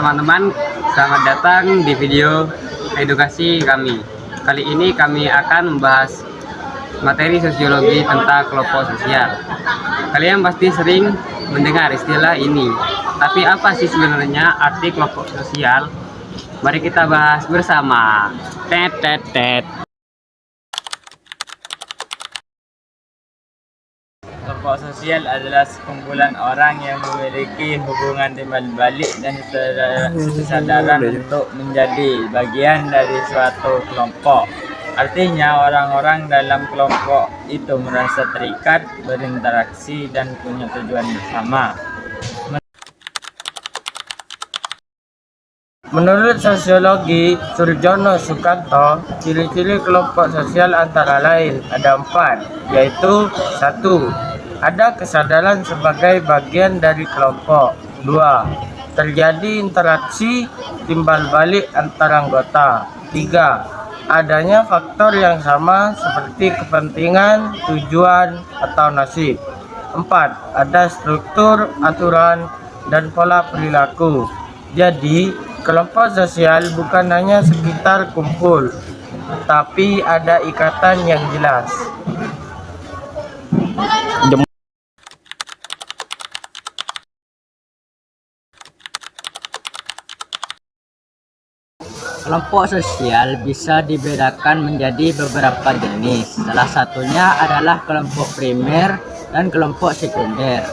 teman-teman, selamat datang di video edukasi kami. Kali ini kami akan membahas materi sosiologi tentang kelompok sosial. Kalian pasti sering mendengar istilah ini, tapi apa sih sebenarnya arti kelompok sosial? Mari kita bahas bersama. Kelompok sosial adalah sekumpulan orang yang memiliki hubungan timbal balik dan kesadaran untuk menjadi bagian dari suatu kelompok. Artinya orang-orang dalam kelompok itu merasa terikat, berinteraksi, dan punya tujuan bersama. Menurut sosiologi Surjono Sukanto, ciri-ciri kelompok sosial antara lain ada 4, yaitu 1. Ada kesadaran sebagai bagian dari kelompok. 2. Terjadi interaksi timbal balik antara anggota. 3. Adanya faktor yang sama seperti kepentingan, tujuan, atau nasib. 4. Ada struktur, aturan, dan pola perilaku. Jadi, kelompok sosial bukan hanya sekitar kumpul, tapi ada ikatan yang jelas. Kelompok sosial bisa dibedakan menjadi beberapa jenis. Salah satunya adalah kelompok primer dan kelompok sekunder.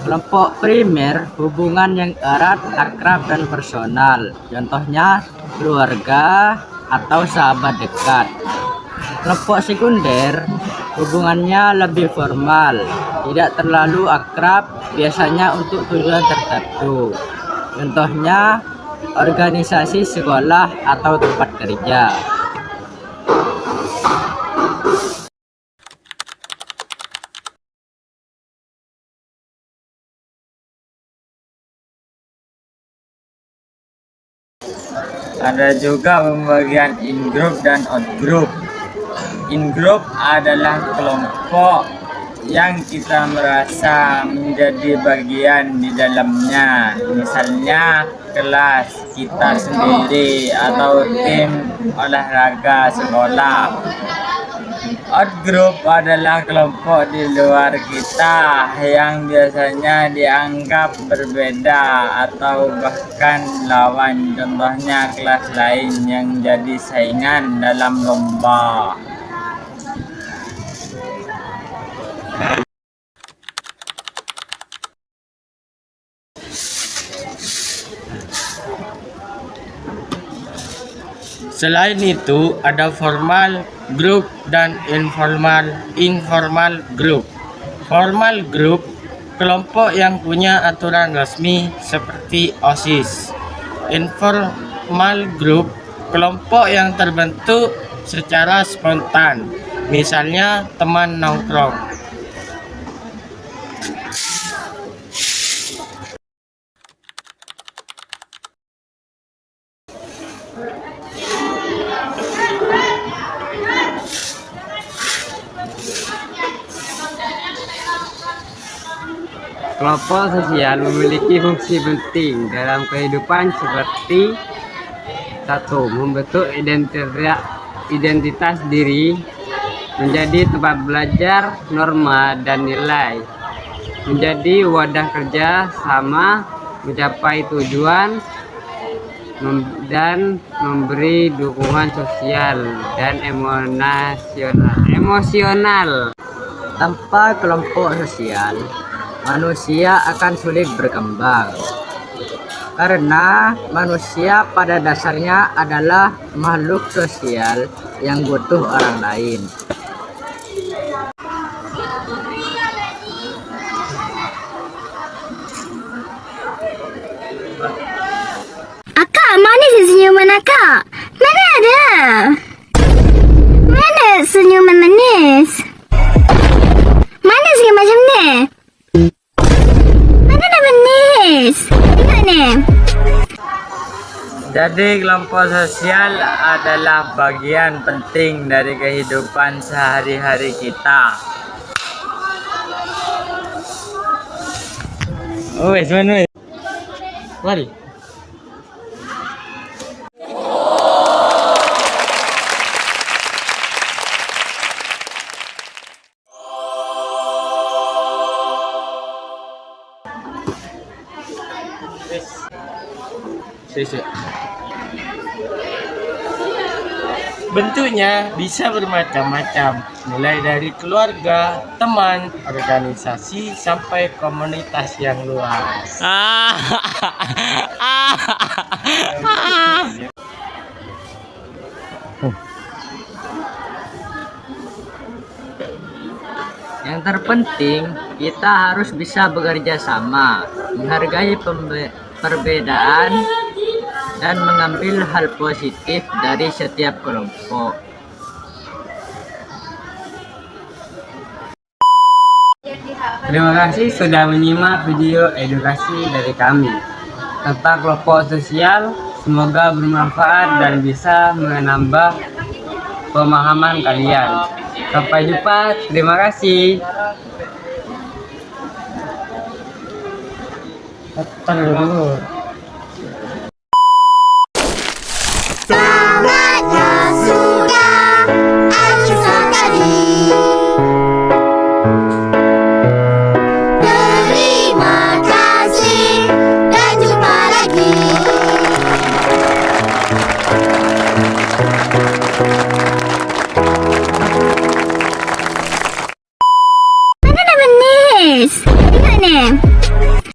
Kelompok primer hubungan yang erat, akrab, dan personal. Contohnya keluarga atau sahabat dekat. Kelompok sekunder hubungannya lebih formal, tidak terlalu akrab, biasanya untuk tujuan tertentu. Contohnya organisasi sekolah atau tempat kerja. Ada juga pembagian in-group dan out-group. In-group adalah kelompok yang kita merasa menjadi bagian di dalamnya, misalnya kelas kita sendiri atau tim olahraga sekolah. Out-group adalah kelompok di luar kita yang biasanya dianggap berbeda atau bahkan lawan, contohnya kelas lain yang jadi saingan dalam lomba. Selain itu, ada formal group dan informal group. Formal group, kelompok yang punya aturan resmi seperti OSIS. Informal group, kelompok yang terbentuk secara spontan, misalnya teman nongkrong. Kelompok sosial memiliki fungsi penting dalam kehidupan seperti 1. Membentuk identitas diri, menjadi tempat belajar, norma, dan nilai, menjadi wadah kerja sama, mencapai tujuan, dan memberi dukungan sosial dan emosional. Tanpa kelompok sosial, manusia akan sulit berkembang. Karena manusia pada dasarnya adalah makhluk sosial yang butuh orang lain. Akak, mana senyuman akak? Mana ada? Mana senyuman manis? Mana sikit macam ni? Mana dah manis? Tengok ni. Jadi kelompok sosial adalah bagian penting dari kehidupan sehari-hari kita. Oh, mana? Mari. Bentuknya bisa bermacam-macam, mulai dari keluarga, teman, organisasi, sampai komunitas yang luas. Yang terpenting, kita harus bisa bekerja sama, menghargai perbedaan, dan mengambil hal positif dari setiap kelompok. Terima kasih sudah menyimak video edukasi dari kami tentang kelompok sosial. Semoga bermanfaat dan bisa menambah pemahaman kalian. Sampai jumpa, terima kasih. Saatnya sudah acuh tadi. Terima kasih dan jumpa lagi. Mana naman, Nis? Tingnan eh.